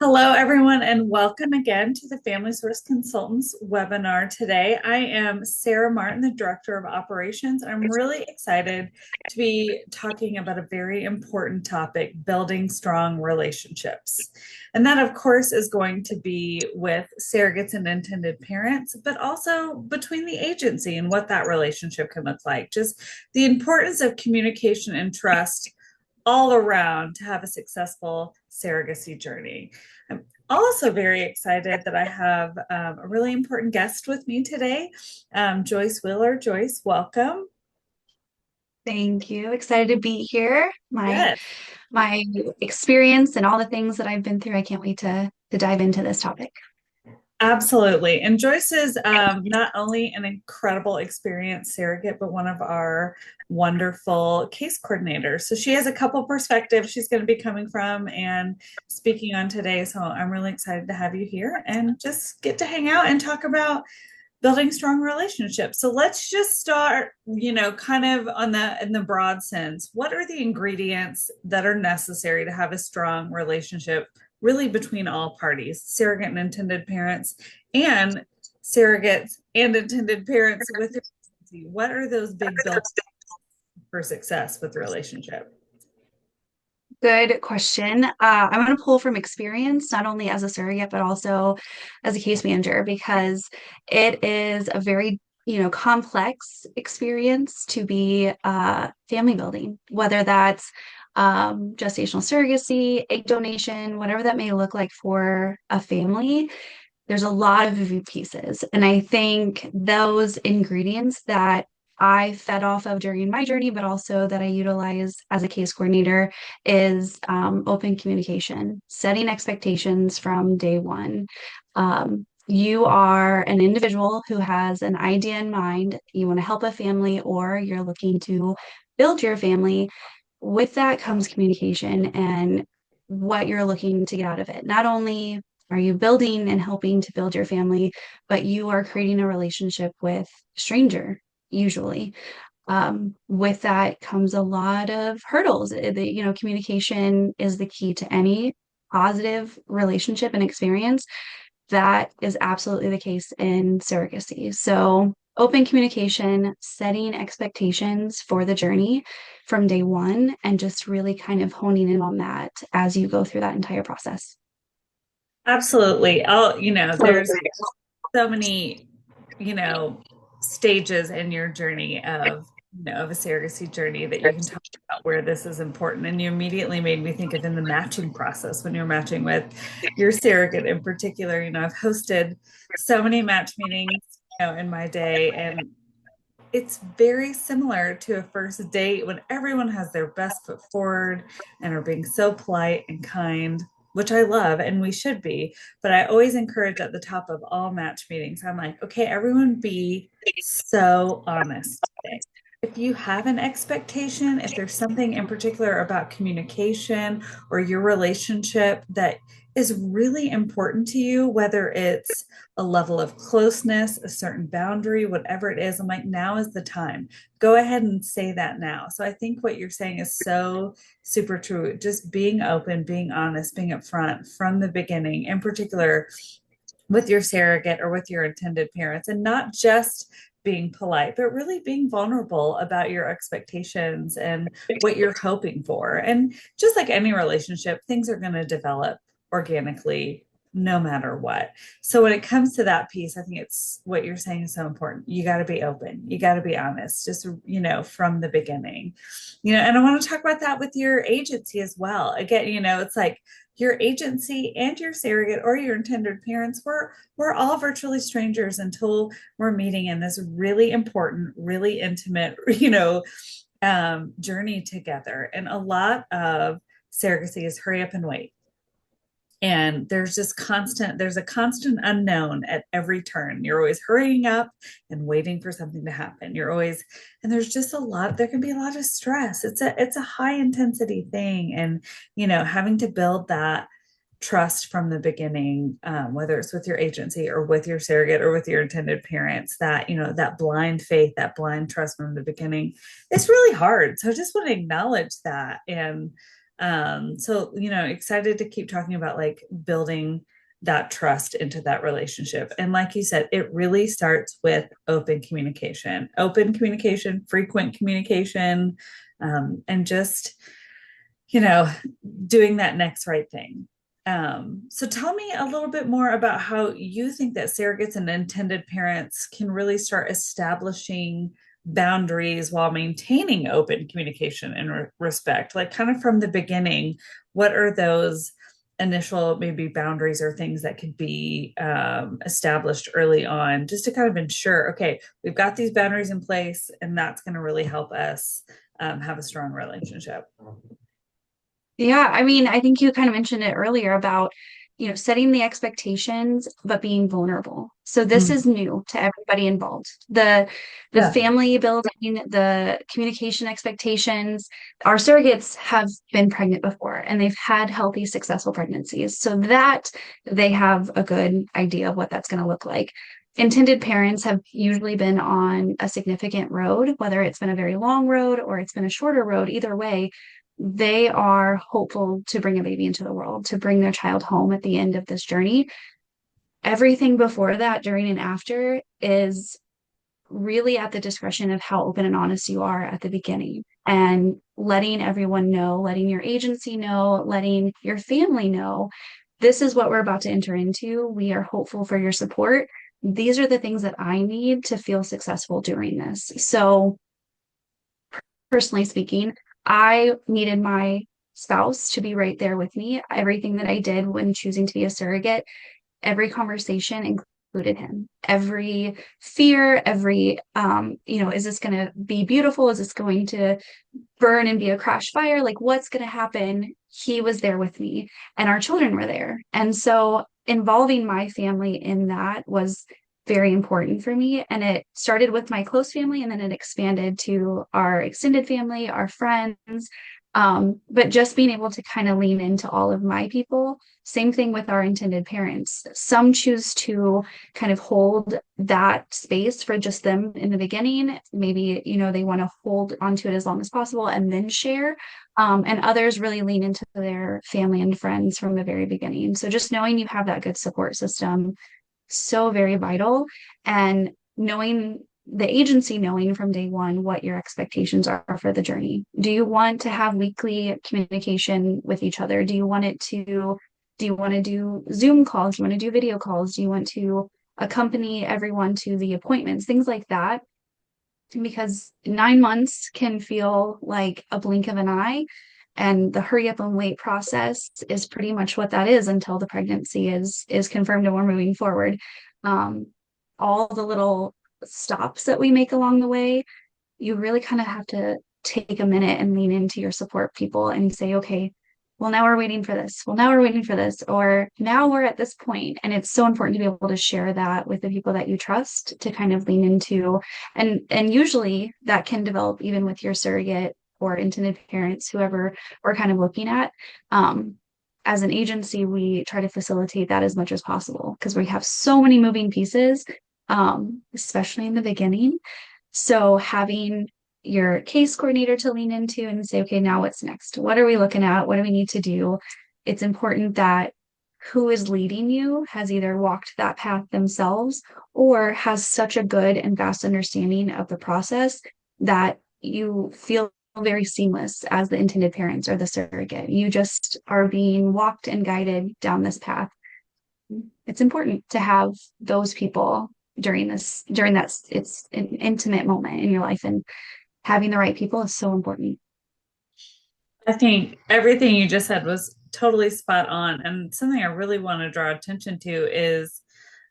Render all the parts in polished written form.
Hello, everyone, and welcome again to the Family Source Consultants webinar today. I am Sarah Martin, the Director of Operations. I'm really excited to be talking about a very important topic, building strong relationships. And that, of course, is going to be with surrogates and intended parents, but also between the agency and what that relationship can look like. Just the importance of communication and trust all around to have a successful surrogacy journey. I'm also very excited that I have a really important guest with me today, Joyce Wheeler. Joyce, welcome. Thank you. Excited to be here. My Yes. my experience and all the things that I've been through. I can't wait to dive into this topic. Absolutely. And Joyce is not only an incredible experienced surrogate, but one of our wonderful case coordinators. So she has a couple perspectives she's going to be coming from and speaking on today. So I'm really excited to have you here and just get to hang out and talk about building strong relationships. So let's just start, kind of on the in the broad sense. What are the ingredients that are necessary to have a strong relationship really between all parties, surrogate and intended parents and surrogates and intended parents with their agency? What are those big building for success with the relationship? Good question. I'm going to pull from experience, not only as a surrogate, but also as a case manager, because it is a very, complex experience to be family building, whether that's gestational surrogacy, egg donation, whatever that may look like for a family. There's a lot of moving pieces. And I think those ingredients that I fed off of during my journey, but also that I utilize as a case coordinator is open communication, setting expectations from day one. You are an individual who has an idea in mind. You want to help a family, or you're looking to build your family. With that comes communication and what you're looking to get out of it. Not only are you building and helping to build your family, but you are creating a relationship with a stranger, usually. With that comes a lot of hurdles. Communication is the key to any positive relationship and experience. That is absolutely the case in surrogacy. So, open communication, setting expectations for the journey from day one, and just really kind of honing in on that as you go through that entire process. Absolutely. There's so many, you know, stages in your journey of a surrogacy journey that you can talk about where this is important. And you immediately made me think of in the matching process when you're matching with your surrogate in particular. I've hosted so many match meetings, in my day, and it's very similar to a first date when everyone has their best foot forward and are being so polite and kind, which I love and we should be. But I always encourage at the top of all match meetings, I'm like, okay, everyone be so honest today. If you have an expectation, if there's something in particular about communication or your relationship that is really important to you, whether it's a level of closeness, a certain boundary, whatever it is, I'm like, now is the time. Go ahead and say that now. So I think what you're saying is so super true. Just being open, being honest, being upfront from the beginning, in particular with your surrogate or with your intended parents, and not just being polite, but really being vulnerable about your expectations and what you're hoping for. And just like any relationship, things are going to develop organically no matter what. So when it comes to that piece, I think it's what you're saying is so important. You got to be open. You got to be honest, just, from the beginning. And I want to talk about that with your agency as well. Again, it's like your agency and your surrogate or your intended parents, we're all virtually strangers until we're meeting in this really important, really intimate, journey together. And a lot of surrogacy is hurry up and wait. And there's a constant unknown at every turn. You're always hurrying up and waiting for something to happen. And there's just there can be a lot of stress. It's a high intensity thing. And, having to build that trust from the beginning, whether it's with your agency or with your surrogate or with your intended parents, that blind faith, that blind trust from the beginning, it's really hard. So I just want to acknowledge that. And So, excited to keep talking about like building that trust into that relationship. And like you said, it really starts with open communication, frequent communication, and just, you know, doing that next right thing. So tell me a little bit more about how you think that surrogates and intended parents can really start establishing boundaries while maintaining open communication and respect. Like, kind of from the beginning, what are those initial maybe boundaries or things that could be established early on just to kind of ensure, okay, we've got these boundaries in place, and that's going to really help us have a strong relationship. Yeah, I mean, I think you kind of mentioned it earlier about, setting the expectations, but being vulnerable. So this Mm. is new to everybody involved. The Yeah. family building, the communication expectations. Our surrogates have been pregnant before and they've had healthy, successful pregnancies. So that they have a good idea of what that's going to look like. Intended parents have usually been on a significant road, whether it's been a very long road or it's been a shorter road, either way they are hopeful to bring a baby into the world, to bring their child home at the end of this journey. Everything before that, during and after, is really at the discretion of how open and honest you are at the beginning and letting everyone know, letting your agency know, letting your family know this is what we're about to enter into. We are hopeful for your support. These are the things that I need to feel successful during this. So, personally speaking, I needed my spouse to be right there with me. Everything that I did when choosing to be a surrogate, every conversation included him. Every fear, every is this going to be beautiful? Is this going to burn and be a crash fire? Like, what's going to happen? He was there with me, and our children were there. And so, involving my family in that was very important for me. And it started with my close family, and then it expanded to our extended family, our friends. But just being able to kind of lean into all of my people. Same thing with our intended parents. Some choose to kind of hold that space for just them in the beginning. Maybe, they want to hold onto it as long as possible and then share. And others really lean into their family and friends from the very beginning. So just knowing you have that good support system, so very vital. And knowing the agency, knowing from day one what your expectations are for the journey. Do you want to have weekly communication with each other? Do you want to do Zoom calls? Do you want to do video calls? Do you want to accompany everyone to the appointments? Things like that. Because 9 months can feel like a blink of an eye. And the hurry up and wait process is pretty much what that is until the pregnancy is confirmed and we're moving forward. Um, all the little stops that we make along the way, you really kind of have to take a minute and lean into your support people and say, okay, well, now we're waiting for this. Well, now we're waiting for this. Or now we're at this point. And it's so important to be able to share that with the people that you trust to kind of lean into. And usually that can develop even with your surrogate or intended parents, whoever we're kind of looking at. Um, as an agency, we try to facilitate that as much as possible because we have so many moving pieces, especially in the beginning. So having your case coordinator to lean into and say, okay, now what's next? What are we looking at? What do we need to do? It's important that who is leading you has either walked that path themselves or has such a good and vast understanding of the process that you feel very seamless as the intended parents or the surrogate. You just are being walked and guided down this path. It's important to have those people during that it's an intimate moment in your life, and having the right people is so important. I think everything you just said was totally spot on. And something I really want to draw attention to is,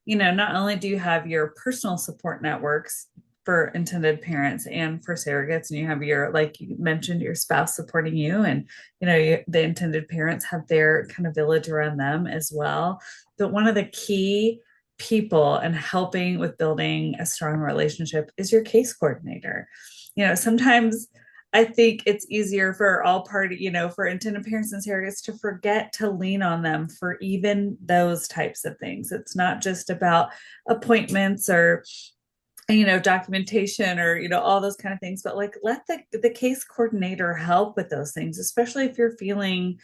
not only do you have your personal support networks for intended parents and for surrogates, and you have your, like you mentioned, your spouse supporting you, and, the intended parents have their kind of village around them as well. But one of the key people and helping with building a strong relationship is your case coordinator. Sometimes I think it's easier for all party, for intended parents and surrogates to forget to lean on them for even those types of things. It's not just about appointments or documentation or, all those kind of things. But like, let the case coordinator help with those things, especially if you're feeling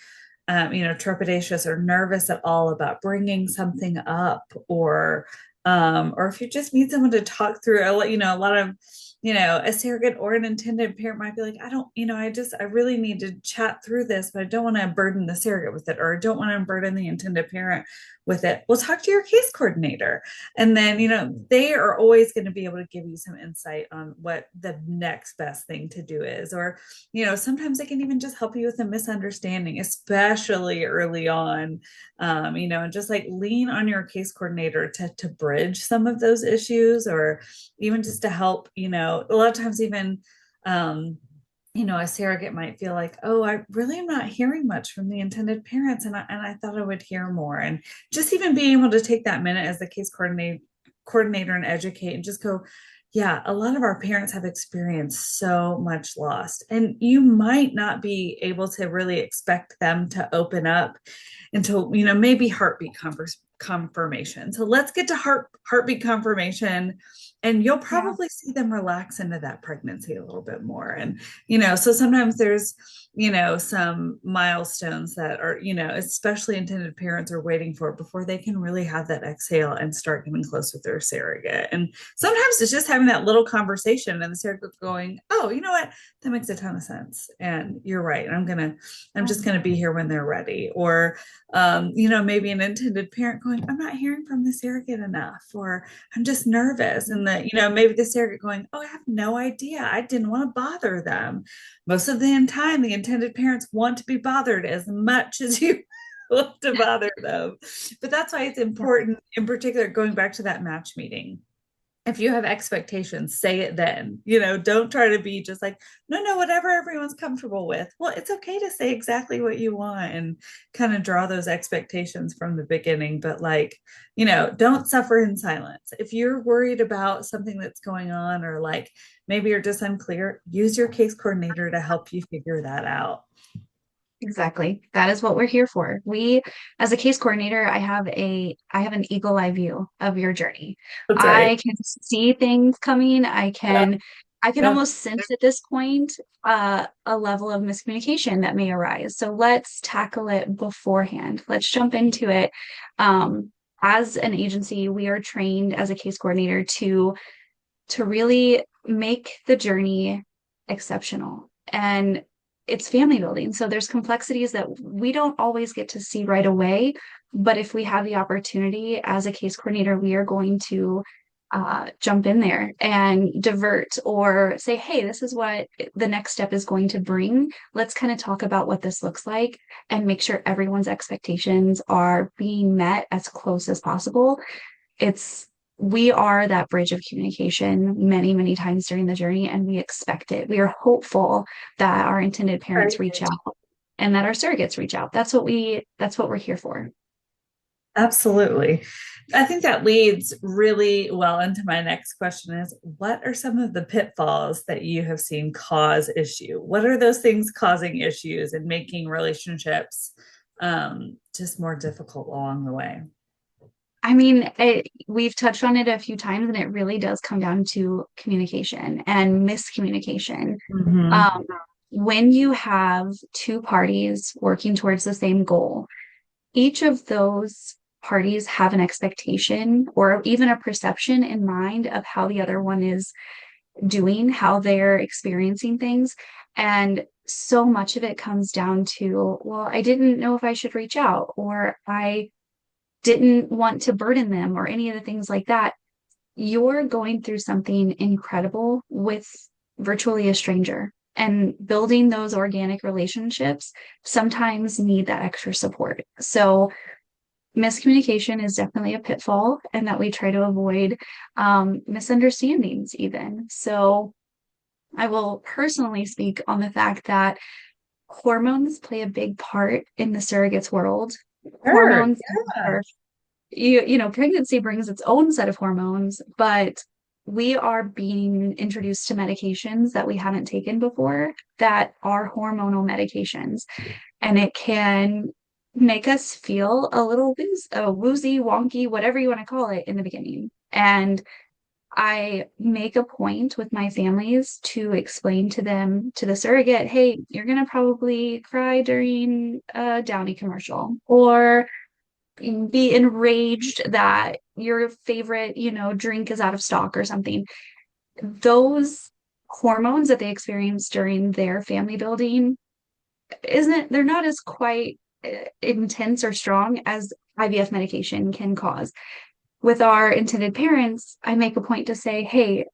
trepidatious or nervous at all about bringing something up, or if you just need someone to talk through, a lot of, a surrogate or an intended parent might be like, I don't, I really need to chat through this, but I don't want to burden the surrogate with it, or I don't want to burden the intended parent with it. Well, talk to your case coordinator. And then, they are always going to be able to give you some insight on what the next best thing to do is. Or, sometimes they can even just help you with a misunderstanding, especially early on, and just like lean on your case coordinator to bridge some of those issues, or even just to help, a lot of times even, a surrogate might feel like, oh, I really am not hearing much from the intended parents, and I thought I would hear more. And just even being able to take that minute as the case coordinator and educate and just go, yeah, a lot of our parents have experienced so much loss, and you might not be able to really expect them to open up until, maybe heartbeat confirmation. So let's get to heartbeat confirmation, and you'll Yeah. probably see them relax into that pregnancy a little bit more. And, so sometimes there's, some milestones that are, especially intended parents are waiting for before they can really have that exhale and start getting close with their surrogate. And sometimes it's just having that little conversation and the surrogate going, oh, you know what? That makes a ton of sense. And you're right. I'm just going to be here when they're ready. Or, maybe an intended parent going, I'm not hearing from the surrogate enough, or I'm just nervous. And that, maybe the surrogate going, oh, I have no idea. I didn't want to bother them. Most of the time, the intended parents want to be bothered as much as you want to bother them. But that's why it's important, in particular, going back to that match meeting. If you have expectations, say it then. Don't try to be just like, no, no, whatever everyone's comfortable with. Well, it's okay to say exactly what you want and kind of draw those expectations from the beginning. But like, don't suffer in silence. If you're worried about something that's going on, or like maybe you're just unclear, use your case coordinator to help you figure that out. Exactly. That is what we're here for. As a case coordinator, I have an eagle eye view of your journey. That's right. I can see things coming. Yep. I can Yep. almost sense at this point a level of miscommunication that may arise. So let's tackle it beforehand. Let's jump into it. Um, as an agency, we are trained as a case coordinator to really make the journey exceptional. And it's family building. So there's complexities that we don't always get to see right away. But if we have the opportunity as a case coordinator, we are going to jump in there and divert or say, hey, this is what the next step is going to bring. Let's kind of talk about what this looks like and make sure everyone's expectations are being met as close as possible. It's we are that bridge of communication many, many times during the journey, and we expect it. We are hopeful that our intended parents reach out and that our surrogates reach out. That's what we're here for. Absolutely. I think that leads really well into my next question is, what are some of the pitfalls that you have seen cause issue? What are those things causing issues and making relationships just more difficult along the way? I mean, we've touched on it a few times, and it really does come down to communication and miscommunication. Mm-hmm. Um, when you have two parties working towards the same goal, each of those parties have an expectation or even a perception in mind of how the other one is doing, how they're experiencing things. And so much of it comes down to, well, I didn't know if I should reach out, or I didn't want to burden them, or any of the things like that. You're going through something incredible with virtually a stranger. And building those organic relationships sometimes need that extra support. So miscommunication is definitely a pitfall, and that we try to avoid misunderstandings even. So I will personally speak on the fact that hormones play a big part in the surrogates world. Sure. Hormones Yeah. are, pregnancy brings its own set of hormones, but we are being introduced to medications that we haven't taken before that are hormonal medications, and it can make us feel a little woozy, wonky, whatever you want to call it in the beginning. And I make a point with my families to explain to them, to the surrogate, hey, you're going to probably cry during a Downy commercial or be enraged that your favorite, drink is out of stock or something. Those hormones that they experience during their family building they're not as quite intense or strong as IVF medication can cause. With our intended parents, I make a point to say, hey,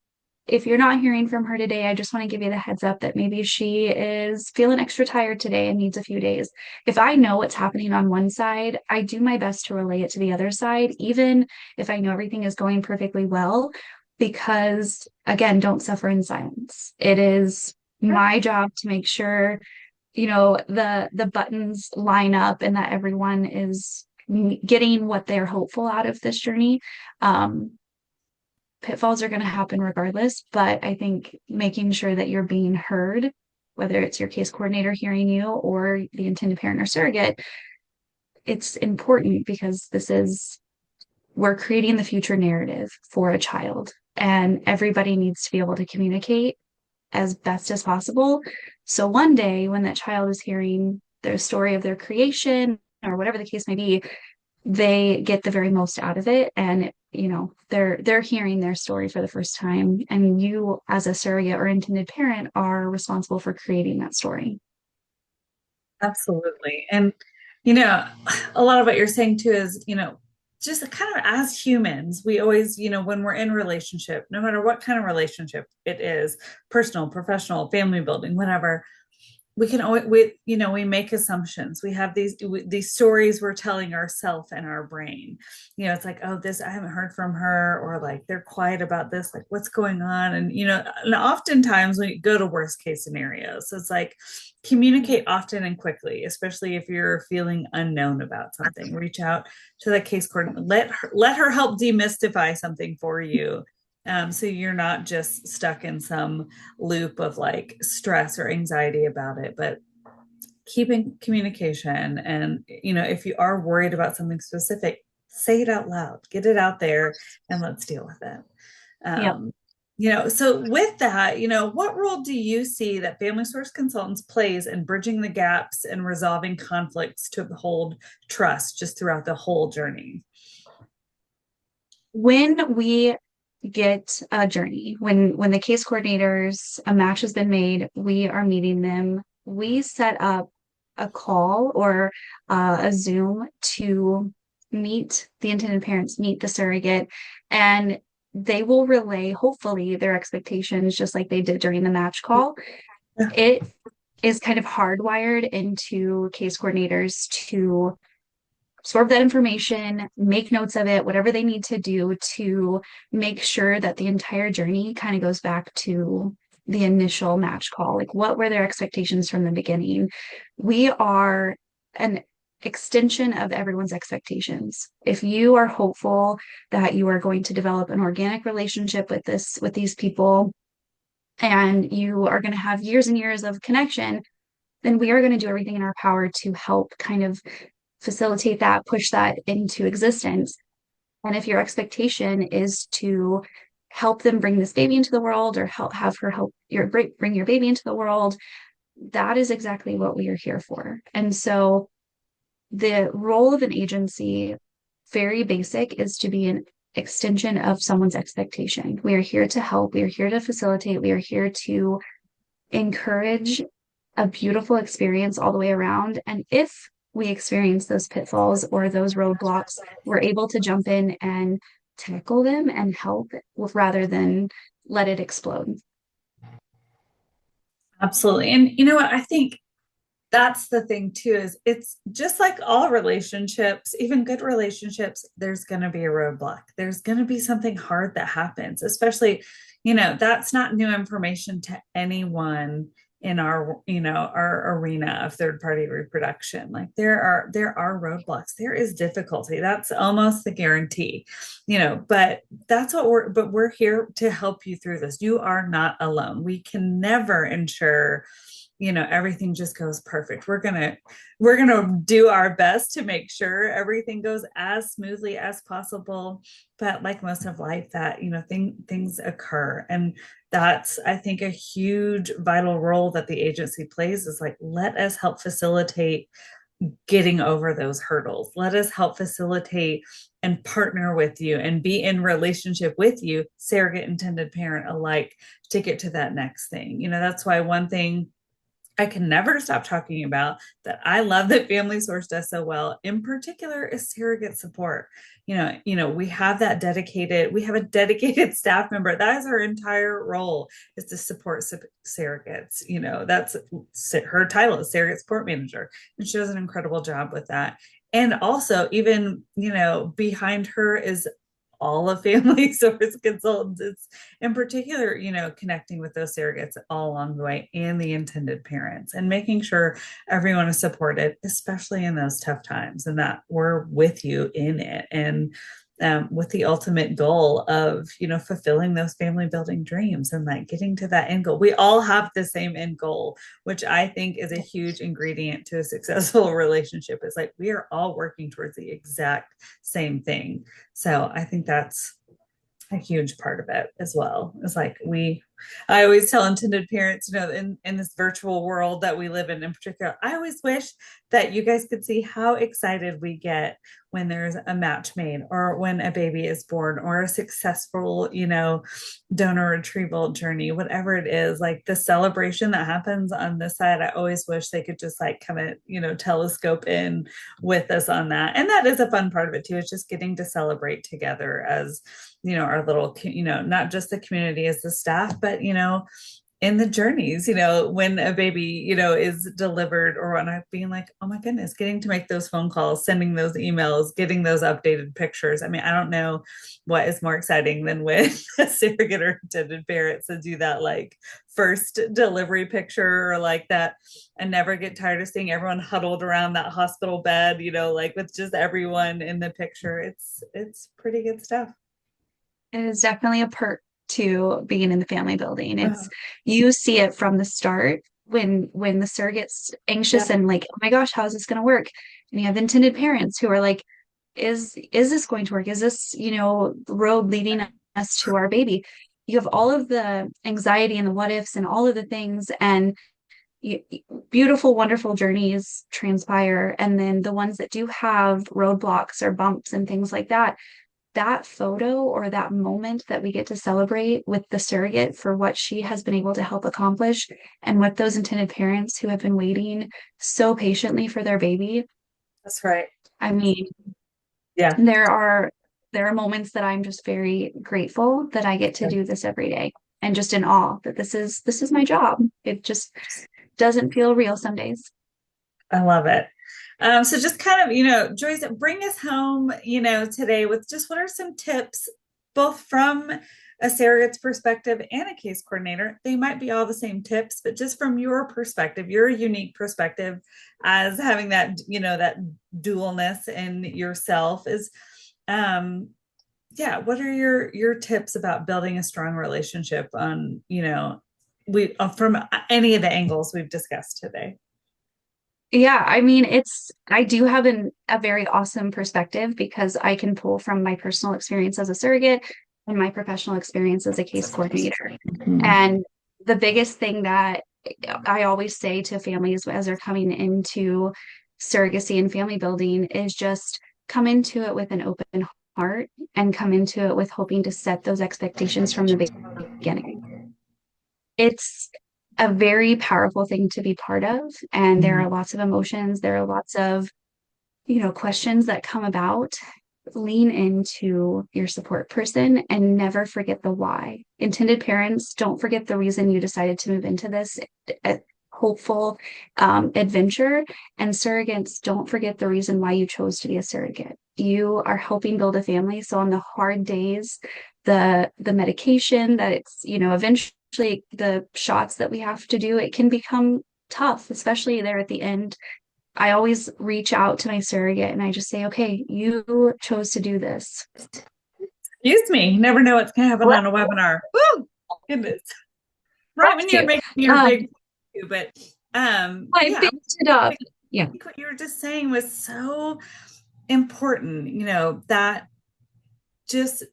if you're not hearing from her today, I just want to give you the heads up that maybe she is feeling extra tired today and needs a few days. If I know what's happening on one side, I do my best to relay it to the other side, even if I know everything is going perfectly well, because again, don't suffer in silence. It is my job to make sure, the buttons line up and that everyone is getting what they're hopeful out of this journey. Um, Pitfalls are going to happen regardless, but I think making sure that you're being heard, whether it's your case coordinator hearing you or the intended parent or surrogate, it's important because we're creating the future narrative for a child, and everybody needs to be able to communicate as best as possible. So one day when that child is hearing their story of their creation or whatever the case may be, they get the very most out of it, and they're hearing their story for the first time, and you as a surrogate or intended parent are responsible for creating that story. Absolutely. And, you know, a lot of what you're saying too is, just kind of as humans, we always, when we're in relationship, no matter what kind of relationship it is, personal, professional, family building, whatever, we can always we make assumptions. We have these stories we're telling ourselves and our brain. It's like, oh, this, I haven't heard from her, or like they're quiet about this, like what's going on. And oftentimes we go to worst case scenarios. So it's like, communicate often and quickly, especially if you're feeling unknown about something. Reach out to the case coordinator, let her help demystify something for you, so you're not just stuck in some loop of like stress or anxiety about it. But keeping communication, and if you are worried about something specific, say it out loud, get it out there, and let's deal with it. Yep. So with that, what role do you see that family source consultants plays in bridging the gaps and resolving conflicts to uphold trust just throughout the whole journey? When we get a journey, when the case coordinators, a match has been made, we are meeting them, we set up a call or a Zoom to meet the intended parents, meet the surrogate, and they will relay, hopefully, their expectations just like they did during the match call. It is kind of hardwired into case coordinators to absorb that information, make notes of it, whatever they need to do to make sure that the entire journey kind of goes back to the initial match call. Like, what were their expectations from the beginning? We are an extension of everyone's expectations. If you are hopeful that you are going to develop an organic relationship with these people, and you are going to have years and years of connection, then we are going to do everything in our power to help kind of facilitate that, push that into existence. And if your expectation is to help them bring this baby into the world or have her help bring your baby into the world, that is exactly what we are here for. And so the role of an agency, very basic, is to be an extension of someone's expectation. We are here to help, we are here to facilitate, we are here to encourage a beautiful experience all the way around. And if we experience those pitfalls or those roadblocks, we're able to jump in and tackle them and help rather than let it explode. Absolutely. And you know what? I think that's the thing too, is it's just like all relationships, even good relationships, there's going to be a roadblock. There's going to be something hard that happens, especially, that's not new information to anyone in our arena of third party reproduction. Like there are roadblocks, there is difficulty, that's almost the guarantee, but we're here to help you through this. You are not alone. We can never ensure everything just goes perfect. We're gonna do our best to make sure everything goes as smoothly as possible. But like most of life, that things occur, and that's, I think, a huge vital role that the agency plays, is like, let us help facilitate getting over those hurdles. Let us help facilitate and partner with you and be in relationship with you, surrogate intended parent alike, to get to that next thing. That's why one thing I can never stop talking about that I love that Family Source does so well, in particular, is surrogate support. We have a dedicated staff member. That is her entire role, is to support surrogates. That's her title, is surrogate support manager. And she does an incredible job with that. And also, even, behind her is all of Family Source consultants. It's in particular, connecting with those surrogates all along the way, and the intended parents, and making sure everyone is supported, especially in those tough times, and that we're with you in it. And with the ultimate goal of, fulfilling those family building dreams, and like getting to that end goal. We all have the same end goal, which I think is a huge ingredient to a successful relationship. It's like we are all working towards the exact same thing. So I think that's a huge part of it as well. It's like I always tell intended parents, in this virtual world that we live in particular, I always wish that you guys could see how excited we get when there's a match made, or when a baby is born, or a successful, donor retrieval journey, whatever it is. Like the celebration that happens on this side, I always wish they could just like come in, telescope in with us on that. And that is a fun part of it too. It's just getting to celebrate together as, our little, not just the community as the staff, but, in the journeys, when a baby, is delivered or whatnot, being like, oh my goodness, getting to make those phone calls, sending those emails, getting those updated pictures. I mean, I don't know what is more exciting than when a surrogate or intended parent sends you that like first delivery picture, or like that. I never get tired of seeing everyone huddled around that hospital bed, like with just everyone in the picture. It's pretty good stuff. It is definitely a perk to being in the family building. Uh, You see it from the start when the surrogate's anxious yeah, and like, oh my gosh, how is this going to work? And you have intended parents who are like, is this going to work? Is this, the road leading us to our baby? You have all of the anxiety and the what ifs and all of the things, and you, beautiful, wonderful journeys transpire. And then the ones that do have roadblocks or bumps and things like that photo or that moment that we get to celebrate with the surrogate for what she has been able to help accomplish, and with those intended parents who have been waiting so patiently for their baby. that's right. I mean, Yeah. there are moments that I'm just very grateful that I get to do this every day, and just in awe that this is my job. It just doesn't feel real some days. I love it. So just kind of, Joyce, bring us home, today with just what are some tips, both from a surrogate's perspective and a case coordinator. They might be all the same tips, but just from your perspective, your unique perspective as having that, that dualness in yourself is, yeah, what are your tips about building a strong relationship on, we from any of the angles we've discussed today? Yeah, I mean, I do have a very awesome perspective because I can pull from my personal experience as a surrogate and my professional experience as a case coordinator. Mhm. And the biggest thing that I always say to families as they're coming into surrogacy and family building is just come into it with an open heart, and come into it with hoping to set those expectations from the beginning. It's a very powerful thing to be part of, and there are lots of emotions, there are lots of, questions that come about. Lean into your support person and never forget the why. Intended parents, don't forget the reason you decided to move into this hopeful adventure. And surrogates, don't forget the reason why you chose to be a surrogate. You are helping build a family. So on the hard days, the medication that it's, eventually the shots that we have to do, it can become tough, especially there at the end. I always reach out to my surrogate and I just say, okay, you chose to do this. Excuse me. You never know what's going to happen Bless on a webinar. Woo! Goodness. Right when you're you. making your Um, big, but I Yeah, picked it up. I Yeah. think what you were just saying was so important, that just,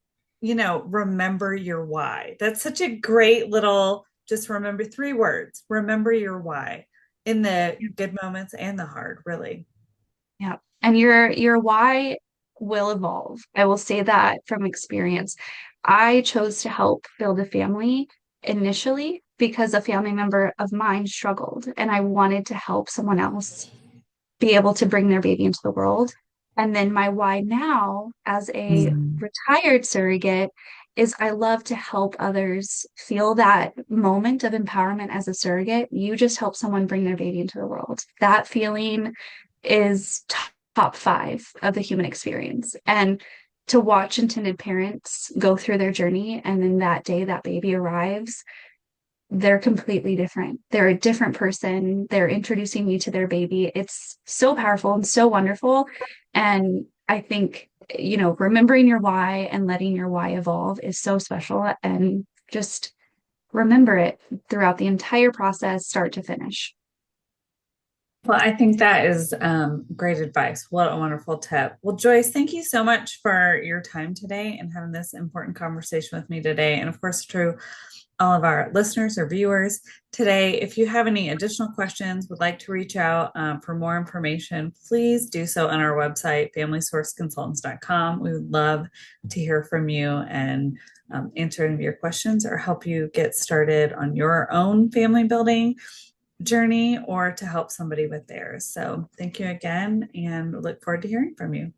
remember your why. That's such a great little, just remember three words. Remember your why in the good moments and the hard, really. Yeah. And your why will evolve. I will say that from experience. I chose to help build a family initially because a family member of mine struggled and I wanted to help someone else be able to bring their baby into the world. And then my why now, as a Mm. retired surrogate, is I love to help others feel that moment of empowerment as a surrogate. You just help someone bring their baby into the world. That feeling is top five of the human experience. And to watch intended parents go through their journey, and then that day that baby arrives, they're completely different. They're a different person. They're introducing me to their baby. It's so powerful and so wonderful. And I think, remembering your why and letting your why evolve is so special. And just remember it throughout the entire process, start to finish. Well, I think that is great advice. What a wonderful tip. Well, Joyce, thank you so much for your time today and having this important conversation with me today. And of course, to all of our listeners or viewers today, if you have any additional questions, would like to reach out for more information, please do so on our website, familysourceconsultants.com. We would love to hear from you and answer any of your questions or help you get started on your own family building journey or to help somebody with theirs. So thank you again and look forward to hearing from you.